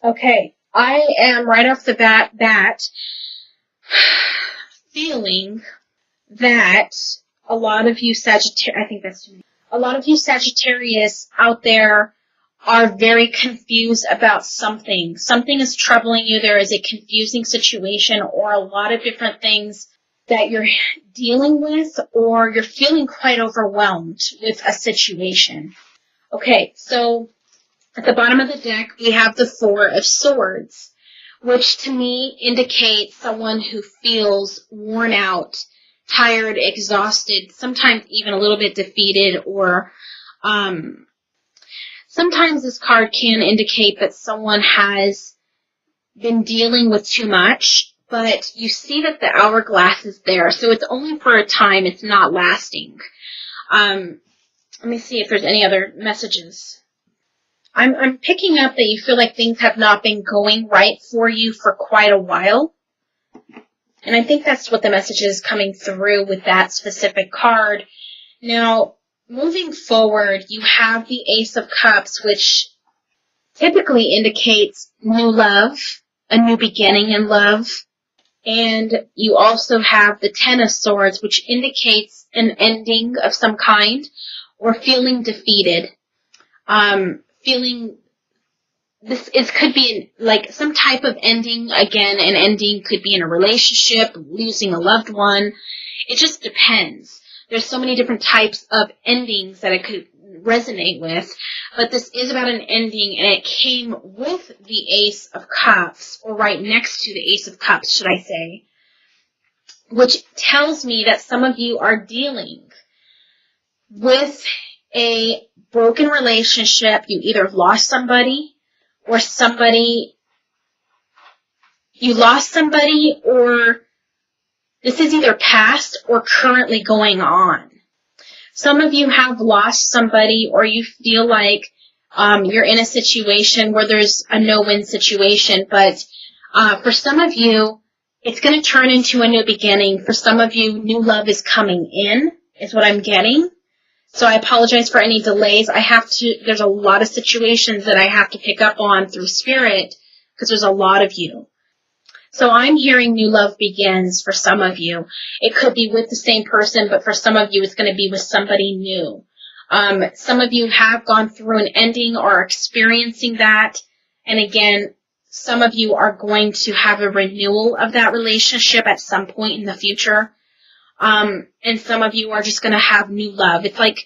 Okay, I am right off the bat feeling that a lot of you Sagittarius, I think that's too many. A lot of you Sagittarius out there are very confused about something. Something is troubling you. There is a confusing situation or a lot of different things that you're dealing with, or you're feeling quite overwhelmed with a situation. Okay, so at the bottom of the deck, we have the Four of Swords, which to me indicates someone who feels worn out, tired, exhausted, sometimes even a little bit defeated, or sometimes this card can indicate that someone has been dealing with too much, but you see that the hourglass is there, so it's only for a time, it's not lasting. Let me see if there's any other messages. I'm picking up that you feel like things have not been going right for you for quite a while. And I think that's what the message is coming through with that specific card. Now, moving forward, you have the Ace of Cups, which typically indicates new love, a new beginning in love. And you also have the Ten of Swords, which indicates an ending of some kind or feeling defeated. Could be like some type of ending. Again, an ending could be in a relationship, losing a loved one. It just depends. There's so many different types of endings that it could resonate with, but this is about an ending, and it came with the Ace of Cups, or right next to the Ace of Cups, should I say, which tells me that some of you are dealing with a broken relationship. You either lost somebody, or you lost somebody, or this is either past or currently going on. Some of you have lost somebody, or you feel like you're in a situation where there's a no-win situation, but for some of you, it's going to turn into a new beginning. For some of you, new love is coming in, is what I'm getting. So I apologize for any delays. There's a lot of situations that I have to pick up on through spirit, because there's a lot of you. So I'm hearing new love begins for some of you. It could be with the same person, but for some of you, it's going to be with somebody new. Some of you have gone through an ending or are experiencing that. And again, some of you are going to have a renewal of that relationship at some point in the future. And some of you are just going to have new love. It's like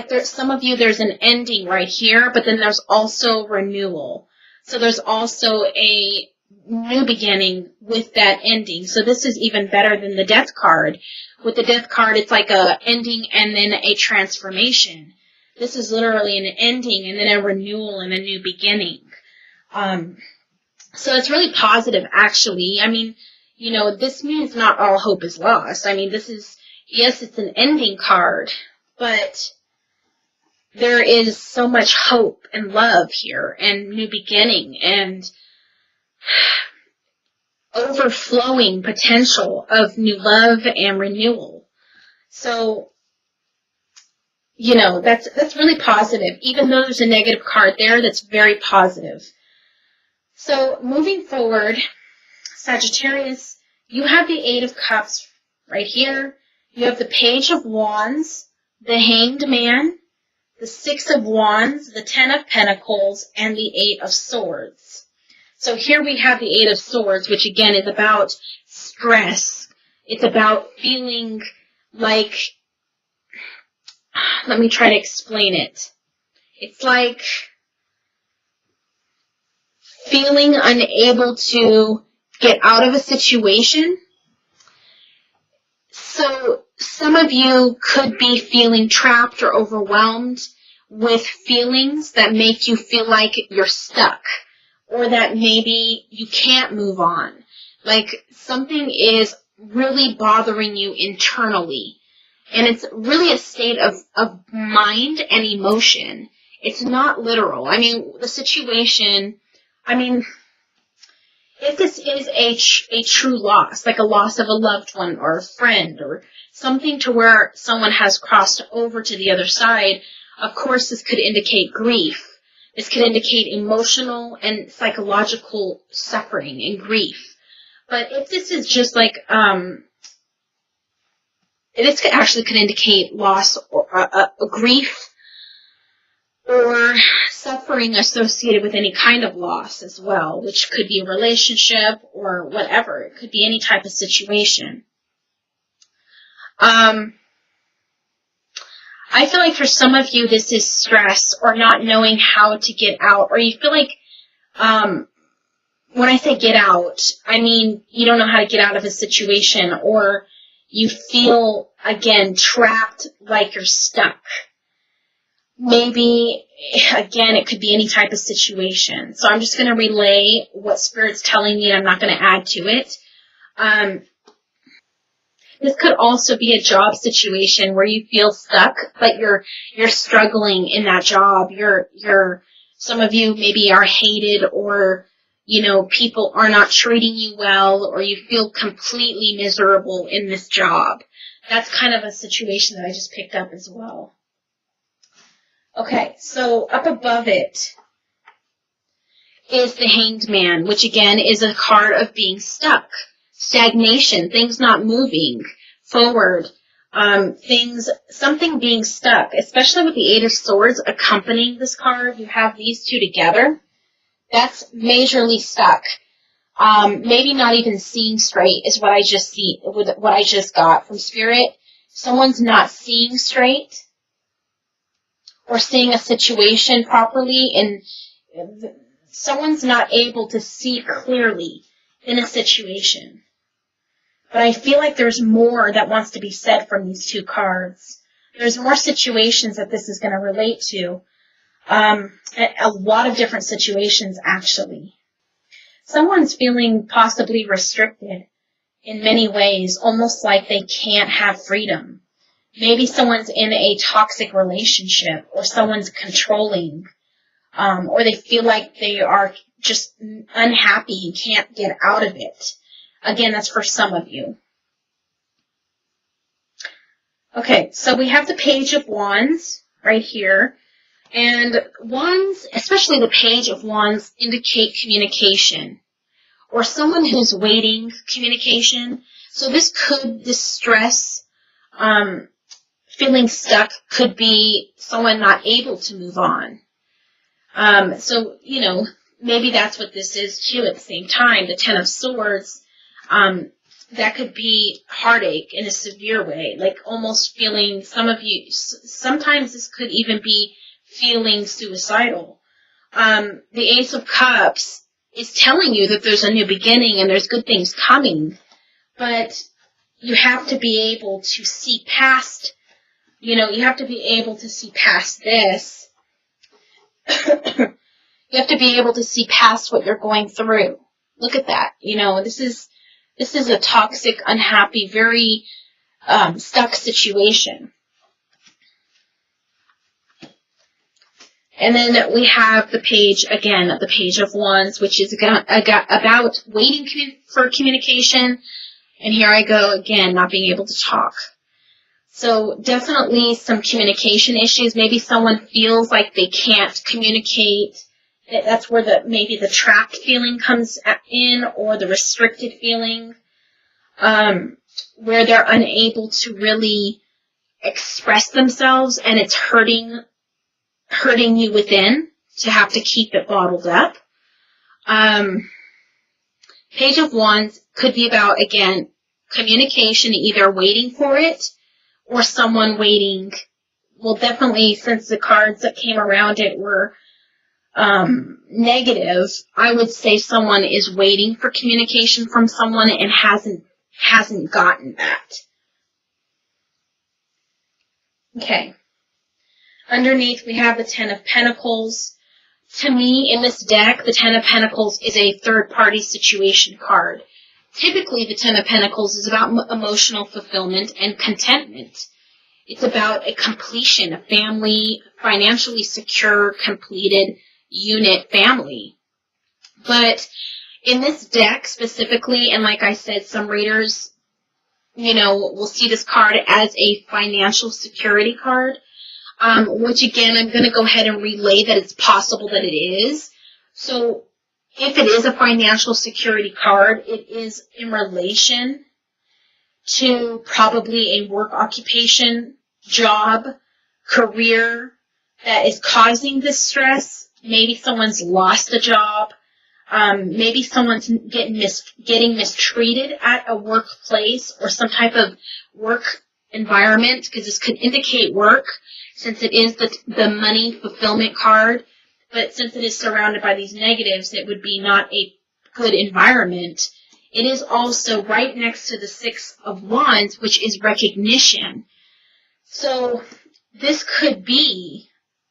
there's some of you, there's an ending right here, but then there's also renewal. So there's also a new beginning with that ending. So this is even better than the Death card. With the Death card, it's like a ending and then a transformation. This is literally an ending and then a renewal and a new beginning. So it's really positive, actually. I mean, this means not all hope is lost. I mean, yes, it's an ending card, but there is so much hope and love here and new beginning and overflowing potential of new love and renewal. So, that's really positive. Even though there's a negative card there, that's very positive. So, moving forward, Sagittarius, you have the Eight of Cups right here. You have the Page of Wands, the Hanged Man, the Six of Wands, the Ten of Pentacles, and the Eight of Swords. So here we have the Eight of Swords, which again is about stress. It's about feeling like, let me try to explain it. It's like feeling unable to get out of a situation. So some of you could be feeling trapped or overwhelmed with feelings that make you feel like you're stuck, or that maybe you can't move on. Like something is really bothering you internally. And it's really a state of mind and emotion. It's not literal. I mean, the situation, if this is a true loss, like a loss of a loved one or a friend or something to where someone has crossed over to the other side, of course this could indicate grief. This could indicate emotional and psychological suffering and grief. But if this is just like, this could indicate loss or grief or suffering associated with any kind of loss as well, which could be a relationship or whatever. It could be any type of situation. I feel like for some of you, this is stress or not knowing how to get out, or you feel like, when I say get out, I mean you don't know how to get out of a situation, or you feel, again, trapped, like you're stuck. Maybe, again, it could be any type of situation. So I'm just going to relay what Spirit's telling me, and I'm not going to add to it. This could also be a job situation where you feel stuck, but you're struggling in that job. Some of you maybe are hated, or, people are not treating you well, or you feel completely miserable in this job. That's kind of a situation that I just picked up as well. Okay, so up above it is the Hanged Man, which again is a card of being stuck. Stagnation, things not moving forward, something being stuck, especially with the Eight of Swords accompanying this card. You have these two together. That's majorly stuck. Maybe not even seeing straight is what I just got from Spirit. Someone's not seeing straight or seeing a situation properly, and someone's not able to see clearly in a situation. But I feel like there's more that wants to be said from these two cards. There's more situations that this is going to relate to. A lot of different situations, actually. Someone's feeling possibly restricted in many ways, almost like they can't have freedom. Maybe someone's in a toxic relationship, or someone's controlling, or they feel like they are just unhappy and can't get out of it. Again, that's for some of you. Okay, so we have the Page of Wands right here. And wands, especially the Page of Wands, indicate communication, or someone who's waiting communication. So this stress, feeling stuck, could be someone not able to move on. So, maybe that's what this is too at the same time. The Ten of Swords, that could be heartache in a severe way, like almost feeling, sometimes this could even be feeling suicidal. The Ace of Cups is telling you that there's a new beginning and there's good things coming, but you have to be able to see past, you have to be able to see past this. You have to be able to see past what you're going through. Look at that. This is a toxic, unhappy, very stuck situation. And then we have the Page of Wands, which is about waiting for communication. And here I go again, not being able to talk. So definitely some communication issues. Maybe someone feels like they can't communicate. That's where maybe the trapped feeling comes in, or the restricted feeling, where they're unable to really express themselves, and it's hurting you within to have to keep it bottled up. Page of Wands could be about, again, communication, either waiting for it or someone waiting. Well, definitely, since the cards that came around it were negative, I would say someone is waiting for communication from someone and hasn't gotten that. Okay. Underneath, we have the Ten of Pentacles. To me, in this deck, the Ten of Pentacles is a third-party situation card. Typically, the Ten of Pentacles is about emotional fulfillment and contentment. It's about a completion, a family, financially secure, completed unit family. But in this deck specifically, and like I said, some readers, will see this card as a financial security card. which again, I'm going to go ahead and relay that it's possible that it is. So if it is a financial security card, it is in relation to probably a work occupation, job, career that is causing this stress. Maybe someone's lost a job. Maybe someone's getting mistreated at a workplace or some type of work environment, because this could indicate work since it is the money fulfillment card. But since it is surrounded by these negatives, it would be not a good environment. It is also right next to the Six of Wands, which is recognition. So this could be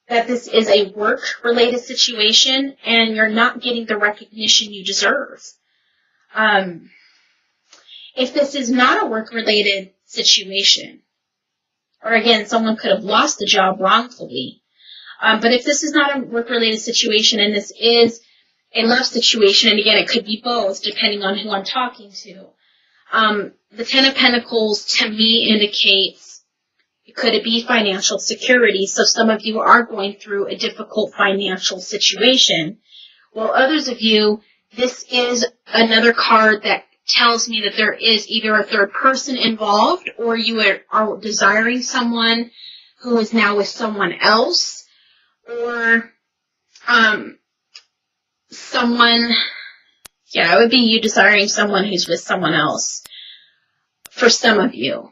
that this is a work-related situation and you're not getting the recognition you deserve. If this is not a work-related situation, or again, someone could have lost the job wrongfully, but if this is not a work-related situation and this is a love situation, and again, it could be both depending on who I'm talking to, the Ten of Pentacles to me indicates could it be financial security. So some of you are going through a difficult financial situation, while others of you, this is another card that tells me that there is either a third person involved, or you are desiring someone who is now with someone else, or someone, it would be you desiring someone who's with someone else for some of you.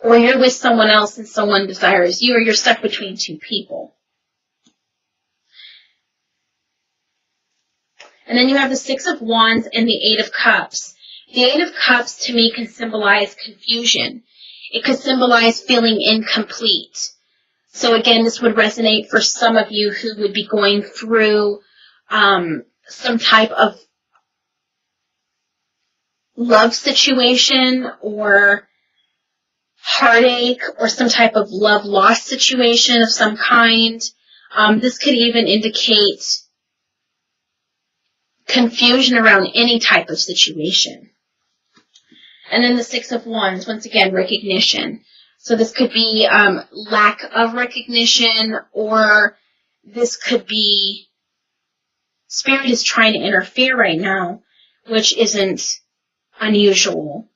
Or you're with someone else and someone desires you, or you're stuck between two people. And then you have the Six of Wands and the Eight of Cups. The Eight of Cups to me can symbolize confusion. It could symbolize feeling incomplete. So again, this would resonate for some of you who would be going through some type of love situation or heartache or some type of love loss situation of some kind. This could even indicate confusion around any type of situation. And then the Six of Wands, once again, recognition. So this could be lack of recognition, or this could be Spirit is trying to interfere right now, which isn't unusual.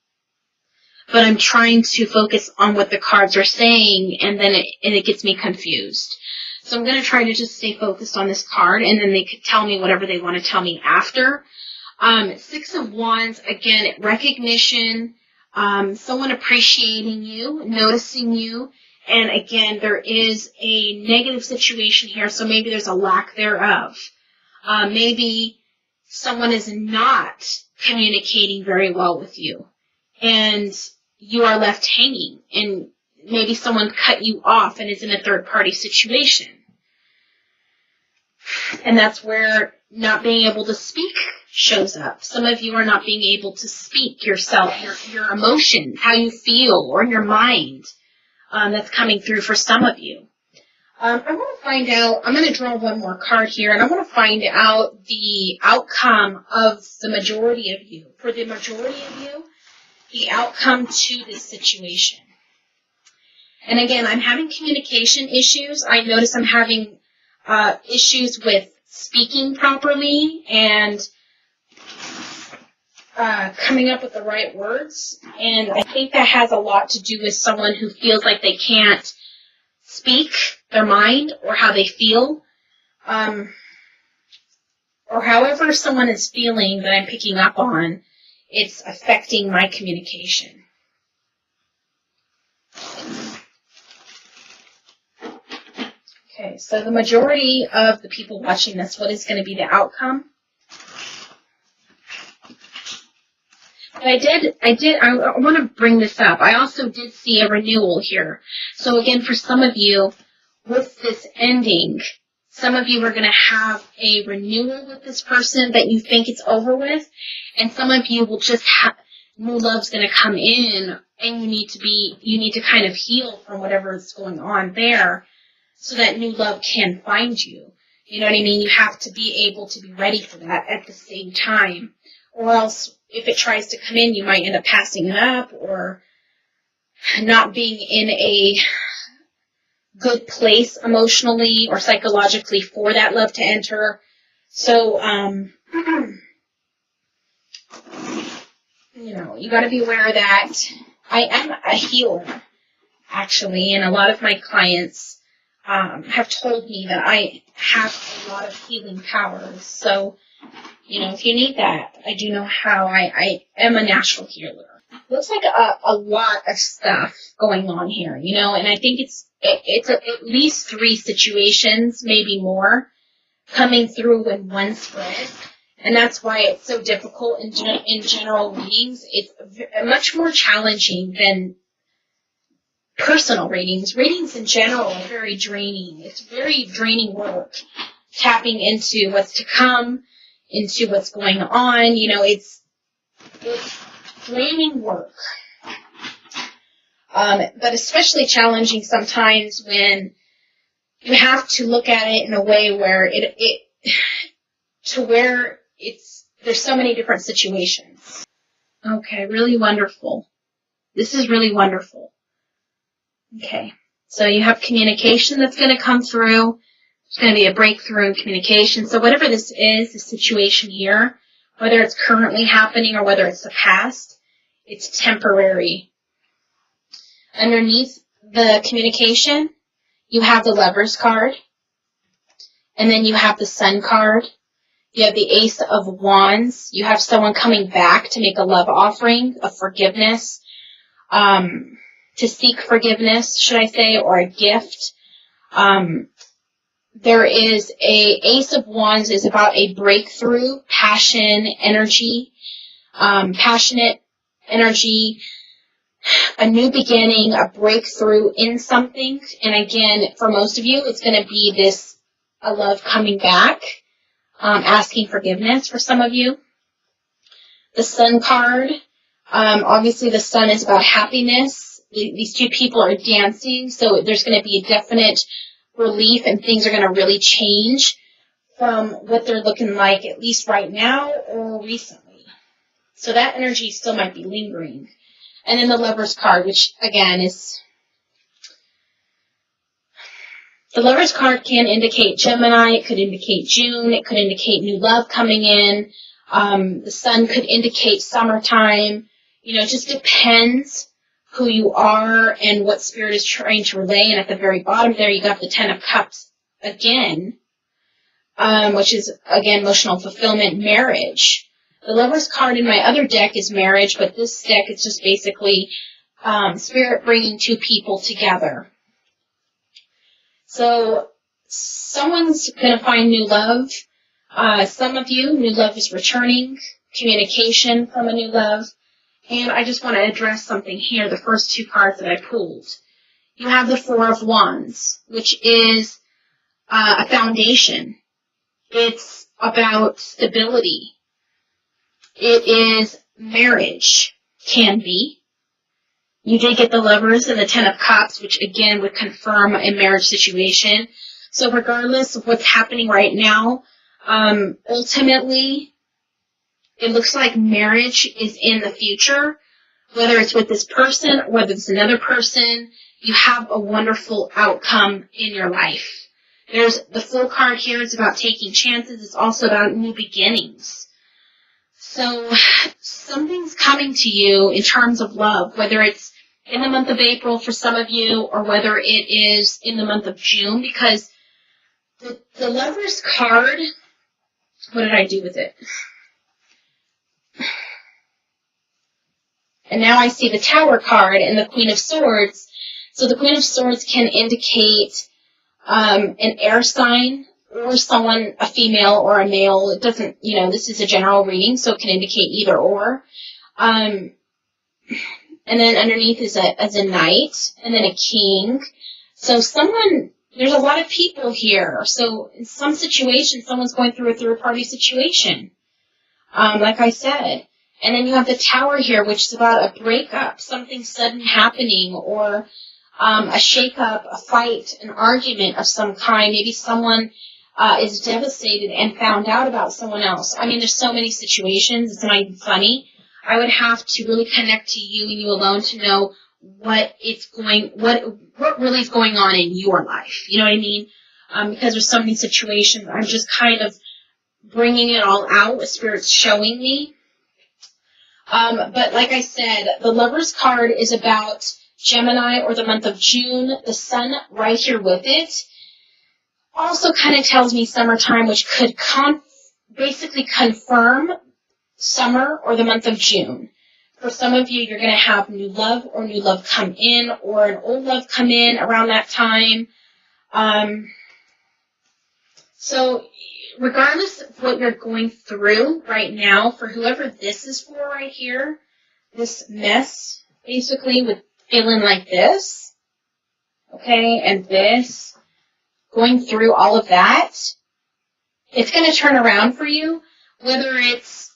But I'm trying to focus on what the cards are saying, and then it gets me confused. So I'm going to try to just stay focused on this card, and then they could tell me whatever they want to tell me after. Six of Wands, again, recognition, someone appreciating you, noticing you, and again, there is a negative situation here, so maybe there's a lack thereof. Maybe someone is not communicating very well with you, and you are left hanging, and maybe someone cut you off and is in a third-party situation. And that's where not being able to speak shows up. Some of you are not being able to speak yourself, your emotions, how you feel, or your mind. That's coming through for some of you. I want to find out, I'm going to draw one more card here, and I want to find out the outcome of the majority of you. For the majority of you, the outcome to this situation. And again, I'm having communication issues. I notice I'm having issues with speaking properly and coming up with the right words. And I think that has a lot to do with someone who feels like they can't speak their mind or how they feel. Or however someone is feeling that I'm picking up on, it's affecting my communication. Okay, so the majority of the people watching this, what is going to be the outcome? But I want to bring this up. I also did see a renewal here. So again, for some of you, with this ending, some of you are going to have a renewal with this person that you think it's over with, and some of you will just have new love's going to come in, and you need to kind of heal from whatever is going on there, so that new love can find you. You know what I mean? You have to be able to be ready for that at the same time, or else if it tries to come in, you might end up passing it up or not being in a good place emotionally or psychologically for that love to enter. So, you got to be aware that I am a healer, actually, and a lot of my clients have told me that I have a lot of healing powers. So, if you need that, I do know how. I am a natural healer. Looks like a lot of stuff going on here, and I think it's at least 3 situations, maybe more, coming through in one spread. And that's why it's so difficult in general readings. It's much more challenging than personal readings. Readings in general are very draining. It's very draining work, tapping into what's to come, into what's going on. It's draining work. But especially challenging sometimes when you have to look at it in a way where there's so many different situations. Okay, really wonderful. This is really wonderful. Okay, so you have communication that's going to come through. There's going to be a breakthrough in communication. So whatever this is, the situation here, whether it's currently happening or whether it's the past, it's temporary. Underneath the communication, you have the Lovers card, and then you have the Sun card. You have the Ace of Wands. You have someone coming back to make a love offering of forgiveness, to seek forgiveness, should I say, or a gift. There is a Ace of Wands is about a breakthrough, passion, energy, passionate energy, a new beginning, a breakthrough in something. And again, for most of you, it's going to be a love coming back, asking forgiveness for some of you. The Sun card, obviously the Sun is about happiness. These 2 people are dancing, so there's going to be a definite relief and things are going to really change from what they're looking like, at least right now or recently. So that energy still might be lingering. And then the Lovers card, which again is, the Lovers card can indicate Gemini, it could indicate June, it could indicate new love coming in, the Sun could indicate summertime, it just depends who you are and what Spirit is trying to relay. And at the very bottom there, you got the 10 of Cups again, which is, again, emotional fulfillment, marriage. The Lovers card in my other deck is marriage, but this deck is just basically Spirit bringing 2 people together. So someone's going to find new love. Some of you, new love is returning, communication from a new love. And I just want to address something here, the first 2 cards that I pulled. You have the 4 of Wands, which is a foundation. It's about stability. It is marriage, can be. You did get the Lovers and the 10 of Cups, which again would confirm a marriage situation. So regardless of what's happening right now, ultimately, it looks like marriage is in the future. Whether it's with this person or whether it's another person, you have a wonderful outcome in your life. There's the Fool card here. It's about taking chances. It's also about new beginnings. So something's coming to you in terms of love, whether it's in the month of April for some of you or whether it is in the month of June, because the Lovers card, what did I do with it? And now I see the Tower card and the Queen of Swords. So the Queen of Swords can indicate an air sign or someone, a female or a male. It doesn't, this is a general reading, so it can indicate either or. And then underneath is a knight and then a king. So there's a lot of people here. So in some situations, someone's going through a third-party situation, like I said. And then you have the Tower here, which is about a breakup, something sudden happening, or a shake-up, a fight, an argument of some kind. Maybe someone is devastated and found out about someone else. I mean, there's so many situations. It's not even funny. I would have to really connect to you and you alone to know what really is going on in your life. You know what I mean? Because there's so many situations, I'm just kind of bringing it all out, what Spirit's showing me. But like I said, the Lover's card is about Gemini or the month of June. The Sun right here with it also kind of tells me summertime, which could basically confirm summer or the month of June. For some of you, you're going to have new love or new love come in or an old love come in around that time. So regardless of what you're going through right now, for whoever this is for right here, this mess, basically, with feeling like this, okay, and this, going through all of that, it's going to turn around for you, whether it's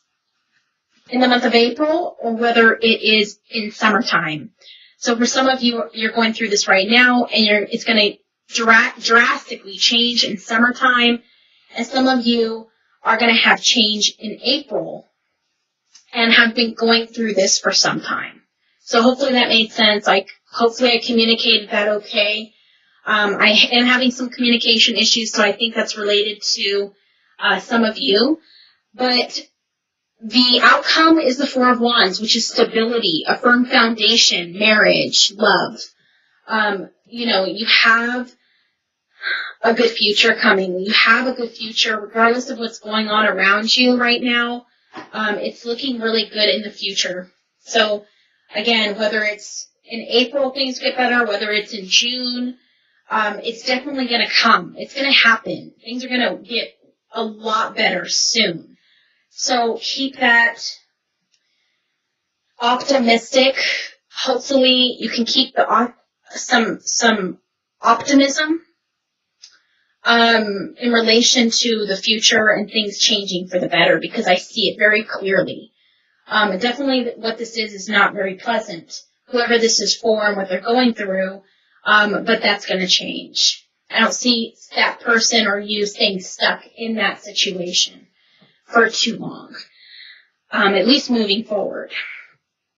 in the month of April or whether it is in summertime. So for some of you, you're going through this right now, and it's going to drastically change in summertime, and some of you are going to have change in April and have been going through this for some time. So hopefully that made sense. Hopefully I communicated that okay. I am having some communication issues, so I think that's related to some of you. But the outcome is the Four of Wands, which is stability, a firm foundation, marriage, love. You have a good future coming. You have a good future, regardless of what's going on around you right now. It's looking really good in the future. So, again, whether it's in April things get better, whether it's in June, it's definitely going to come. It's going to happen. Things are going to get a lot better soon. So keep that optimistic. Hopefully you can keep some optimism in relation to the future and things changing for the better, because I see it very clearly. Definitely what this is not very pleasant, whoever this is for and what they're going through, but that's going to change. I don't see that person or you staying stuck in that situation for too long, at least moving forward.